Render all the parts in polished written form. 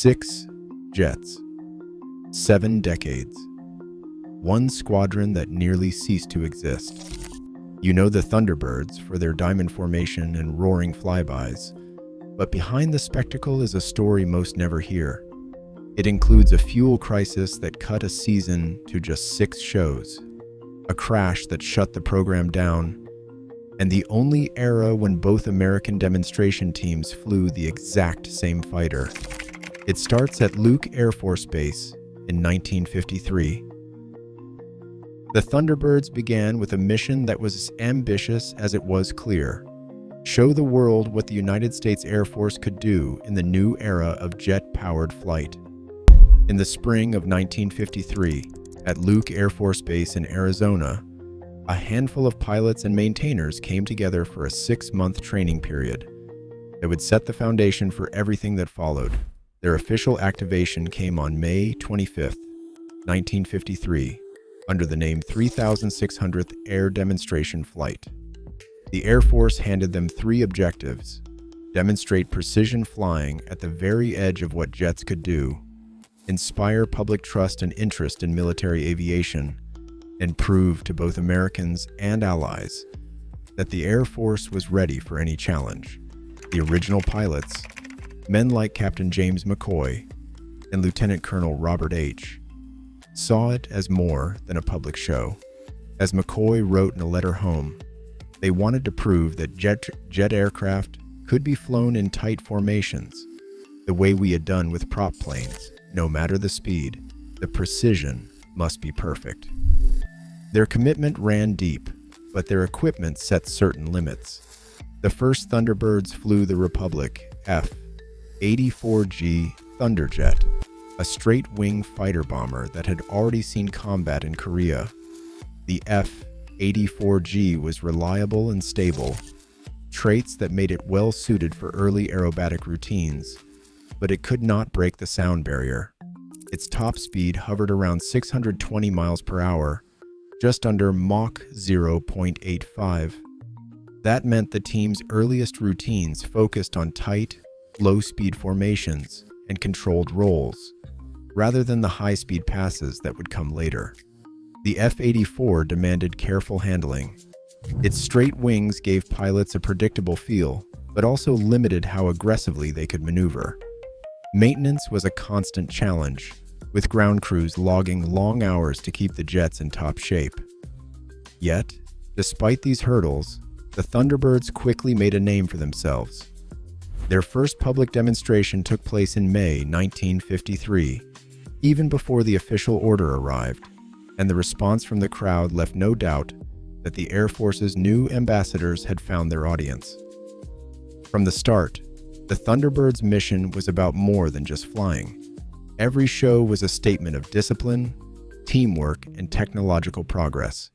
6 jets, 7 decades, one squadron that nearly ceased to exist. You know the Thunderbirds for their diamond formation and roaring flybys, but behind the spectacle is a story most never hear. It includes a fuel crisis that cut a season to just 6 shows, a crash that shut the program down, and the only era when both American demonstration teams flew the exact same fighter. It starts at Luke Air Force Base in 1953. The Thunderbirds began with a mission that was as ambitious as it was clear: show the world what the United States Air Force could do in the new era of jet-powered flight. In the spring of 1953, at Luke Air Force Base in Arizona, a handful of pilots and maintainers came together for a 6-month training period that would set the foundation for everything that followed. Their official activation came on May 25, 1953, under the name 3600th Air Demonstration Flight. The Air Force handed them 3 objectives: demonstrate precision flying at the very edge of what jets could do, inspire public trust and interest in military aviation, and prove to both Americans and allies that the Air Force was ready for any challenge. The original pilots, men like Captain James McCoy and Lieutenant Colonel Robert H., saw it as more than a public show. As McCoy wrote in a letter home, they wanted to prove that jet aircraft could be flown in tight formations, the way we had done with prop planes. No matter the speed, the precision must be perfect. Their commitment ran deep, but their equipment set certain limits. The first Thunderbirds flew the Republic F-84G Thunderjet, a straight-wing fighter bomber that had already seen combat in Korea. The F-84G was reliable and stable, traits that made it well-suited for early aerobatic routines, but it could not break the sound barrier. Its top speed hovered around 620 miles per hour, just under Mach 0.85. That meant the team's earliest routines focused on tight, low-speed formations and controlled rolls, rather than the high-speed passes that would come later. The F-84 demanded careful handling. Its straight wings gave pilots a predictable feel, but also limited how aggressively they could maneuver. Maintenance was a constant challenge, with ground crews logging long hours to keep the jets in top shape. Yet, despite these hurdles, the Thunderbirds quickly made a name for themselves. Their first public demonstration took place in May 1953, even before the official order arrived, and the response from the crowd left no doubt that the Air Force's new ambassadors had found their audience. From the start, the Thunderbirds' mission was about more than just flying. Every show was a statement of discipline, teamwork, and technological progress.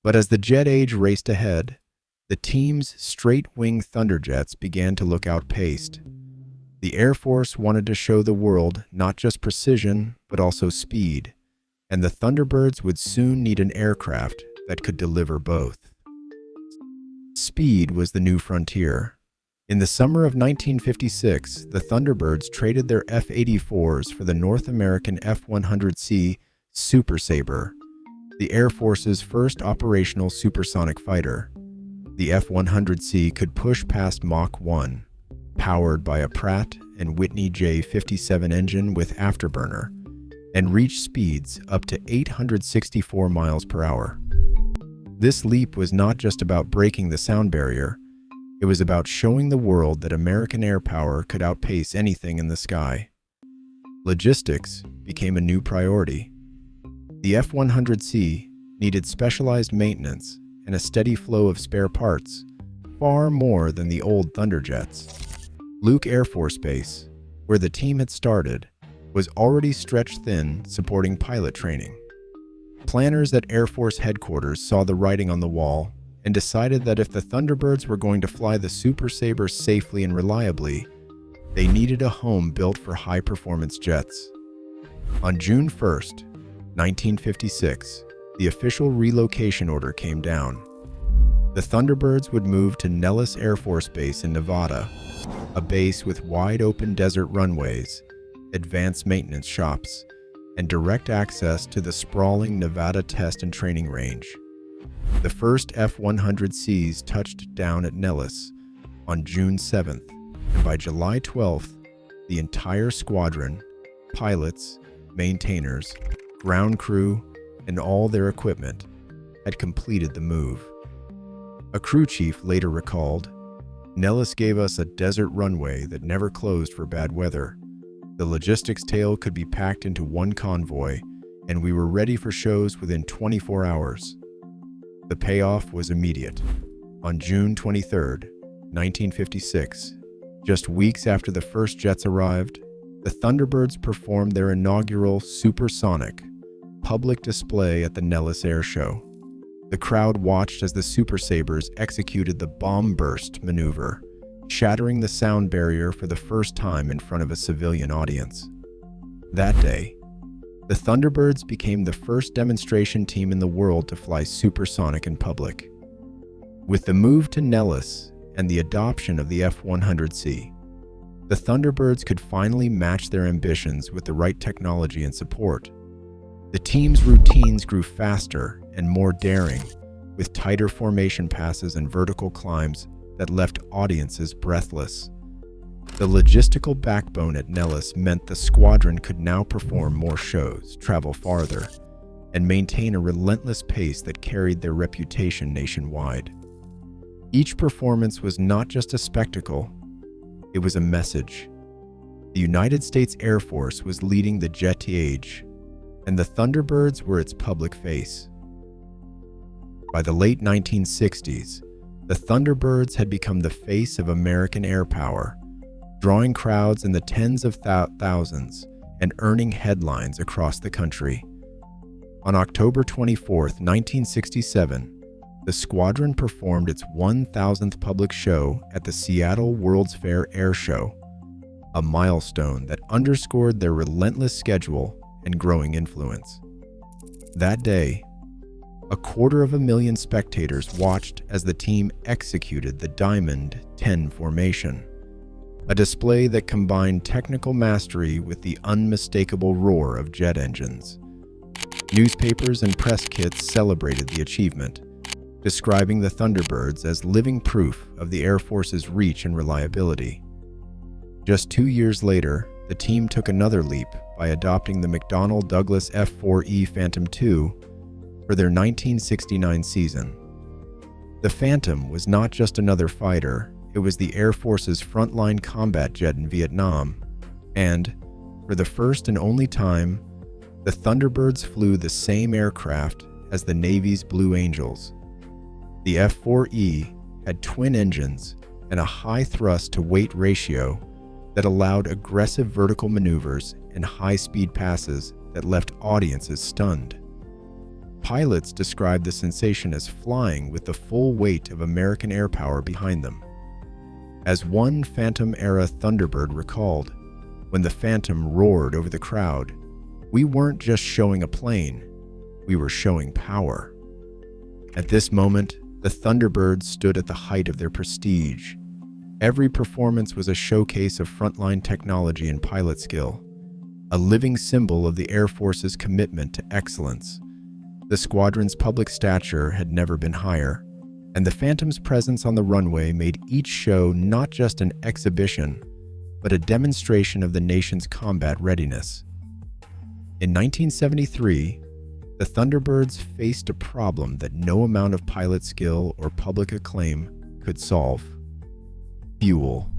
But as the jet age raced ahead, the team's straight-wing Thunderjets began to look outpaced. The Air Force wanted to show the world not just precision, but also speed, and the Thunderbirds would soon need an aircraft that could deliver both. Speed was the new frontier. In the summer of 1956, the Thunderbirds traded their F-84s for the North American F-100C Super Sabre, the Air Force's first operational supersonic fighter. The F-100C could push past Mach 1, powered by a Pratt & Whitney J57 engine with afterburner, and reach speeds up to 864 miles per hour. This leap was not just about breaking the sound barrier. It was about showing the world that American air power could outpace anything in the sky. Logistics became a new priority. The F-100C needed specialized maintenance and a steady flow of spare parts, far more than the old Thunderjets. Luke Air Force Base, where the team had started, was already stretched thin, supporting pilot training. Planners at Air Force headquarters saw the writing on the wall and decided that if the Thunderbirds were going to fly the Super Sabre safely and reliably, they needed a home built for high-performance jets. On June 1st, 1956, the official relocation order came down. The Thunderbirds would move to Nellis Air Force Base in Nevada, a base with wide-open desert runways advanced maintenance shops, and direct access to the sprawling Nevada test and training range. The first F-100Cs touched down at Nellis on June 7th, and by July 12th, the entire squadron, pilots, maintainers, ground crew, and all their equipment had completed the move. A crew chief later recalled, "Nellis gave us a desert runway that never closed for bad weather. The logistics tail could be packed into one convoy, and we were ready for shows within 24 hours. The payoff was immediate. On June 23, 1956, just weeks after the first jets arrived, the Thunderbirds performed their inaugural supersonic public display at the Nellis Air Show. The crowd watched as the Super Sabres executed the bomb burst maneuver, shattering the sound barrier for the first time in front of a civilian audience. That day, the Thunderbirds became the first demonstration team in the world to fly supersonic in public. With the move to Nellis and the adoption of the F-100C, the Thunderbirds could finally match their ambitions with the right technology and support. The team's routines grew faster and more daring, with tighter formation passes and vertical climbs that left audiences breathless. The logistical backbone at Nellis meant the squadron could now perform more shows, travel farther, and maintain a relentless pace that carried their reputation nationwide. Each performance was not just a spectacle, it was a message. The United States Air Force was leading the jet age, and the Thunderbirds were its public face. By the late 1960s, the Thunderbirds had become the face of American air power, drawing crowds in the tens of thousands and earning headlines across the country. On October 24, 1967, the squadron performed its 1,000th public show at the Seattle World's Fair Air Show, a milestone that underscored their relentless schedule and growing influence. That day, 250,000 spectators watched as the team executed the Diamond 10 formation, a display that combined technical mastery with the unmistakable roar of jet engines. Newspapers and press kits celebrated the achievement, describing the Thunderbirds as living proof of the Air Force's reach and reliability. Just 2 years later, the team took another leap by adopting the McDonnell Douglas F-4E Phantom II for their 1969 season. The Phantom was not just another fighter, it was the Air Force's frontline combat jet in Vietnam, and, for the first and only time, the Thunderbirds flew the same aircraft as the Navy's Blue Angels. The F-4E had twin engines and a high thrust-to-weight ratio that allowed aggressive vertical maneuvers and high-speed passes that left audiences stunned. Pilots described the sensation as flying with the full weight of American air power behind them. As one Phantom-era Thunderbird recalled, when the Phantom roared over the crowd, we weren't just showing a plane, we were showing power. At this moment, the Thunderbirds stood at the height of their prestige. Every performance was a showcase of frontline technology and pilot skill, a living symbol of the Air Force's commitment to excellence. The squadron's public stature had never been higher, and the Phantom's presence on the runway made each show not just an exhibition, but a demonstration of the nation's combat readiness. In 1973, the Thunderbirds faced a problem that no amount of pilot skill or public acclaim could solve: fuel.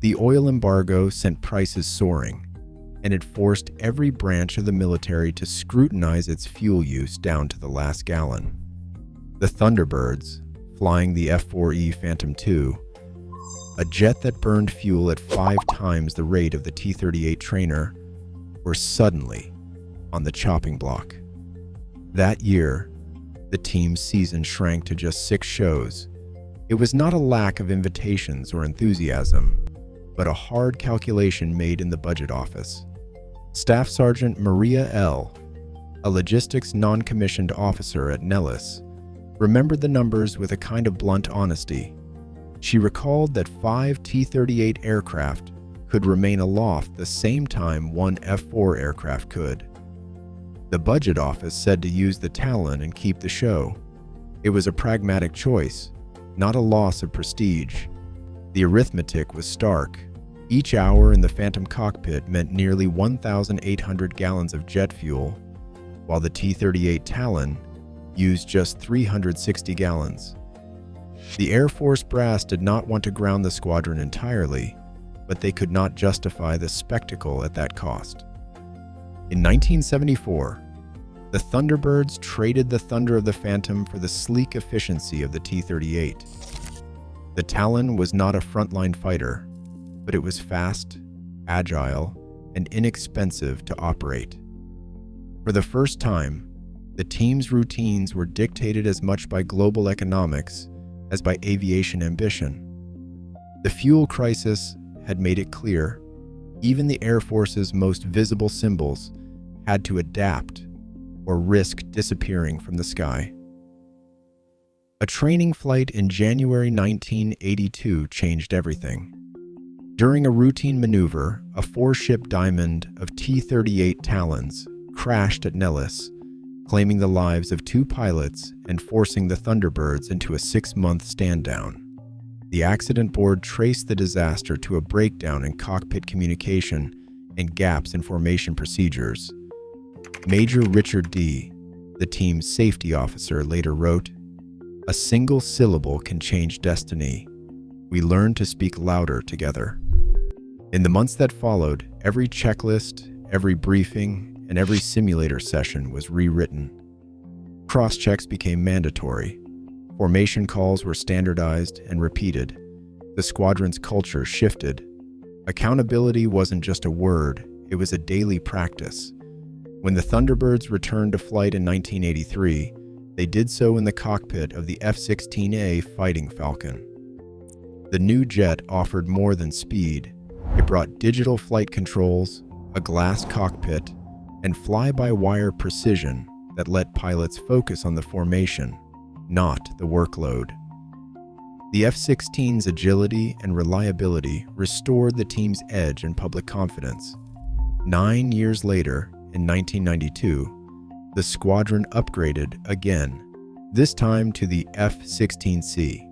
The oil embargo sent prices soaring, and it forced every branch of the military to scrutinize its fuel use down to the last gallon. The Thunderbirds, flying the F-4E Phantom II, a jet that burned fuel at 5 times the rate of the T-38 trainer, were suddenly on the chopping block. That year, the team's season shrank to just 6 shows. It was not a lack of invitations or enthusiasm, but a hard calculation made in the budget office. Staff Sergeant Maria L., a logistics non-commissioned officer at Nellis, remembered the numbers with a kind of blunt honesty. She recalled that 5 T-38 aircraft could remain aloft the same time one F-4 aircraft could. The budget office said to use the Talon and keep the show. It was a pragmatic choice, not a loss of prestige. The arithmetic was stark. Each hour in the Phantom cockpit meant nearly 1,800 gallons of jet fuel, while the T-38 Talon used just 360 gallons. The Air Force brass did not want to ground the squadron entirely, but they could not justify the spectacle at that cost. In 1974, the Thunderbirds traded the thunder of the Phantom for the sleek efficiency of the T-38. The Talon was not a frontline fighter, but it was fast, agile, and inexpensive to operate. For the first time, the team's routines were dictated as much by global economics as by aviation ambition. The fuel crisis had made it clear even the Air Force's most visible symbols had to adapt or risk disappearing from the sky. A training flight in January 1982 changed everything. During a routine maneuver, a 4-ship diamond of T-38 Talons crashed at Nellis, claiming the lives of 2 pilots and forcing the Thunderbirds into a 6-month stand-down. The accident board traced the disaster to a breakdown in cockpit communication and gaps in formation procedures. Major Richard D., the team's safety officer, later wrote, "A single syllable can change destiny. We learned to speak louder together." In the months that followed, every checklist, every briefing, and every simulator session was rewritten. Cross-checks became mandatory. Formation calls were standardized and repeated. The squadron's culture shifted. Accountability wasn't just a word, it was a daily practice. When the Thunderbirds returned to flight in 1983, they did so in the cockpit of the F-16A Fighting Falcon. The new jet offered more than speed. It brought digital flight controls, a glass cockpit, and fly-by-wire precision that let pilots focus on the formation, not the workload. The F-16's agility and reliability restored the team's edge and public confidence. 9 years later, in 1992, the squadron upgraded again, this time to the F-16C.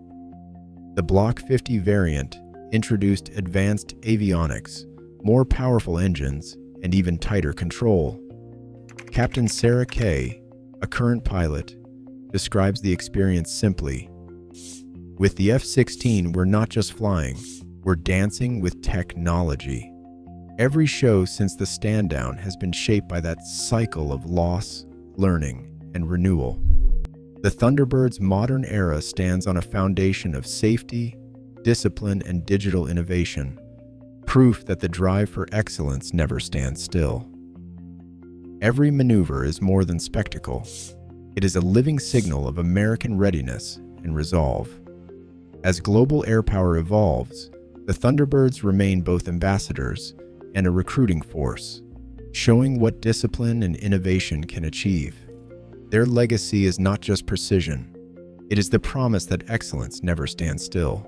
The Block 50 variant introduced advanced avionics, more powerful engines, and even tighter control. Captain Sarah Kay, a current pilot, describes the experience simply. "With the F-16, we're not just flying, we're dancing with technology." Every show since the stand-down has been shaped by that cycle of loss, learning, and renewal. The Thunderbird's modern era stands on a foundation of safety, discipline, and digital innovation, proof that the drive for excellence never stands still. Every maneuver is more than spectacle. It is a living signal of American readiness and resolve. As global air power evolves, the Thunderbirds remain both ambassadors and a recruiting force, showing what discipline and innovation can achieve. Their legacy is not just precision, it is the promise that excellence never stands still.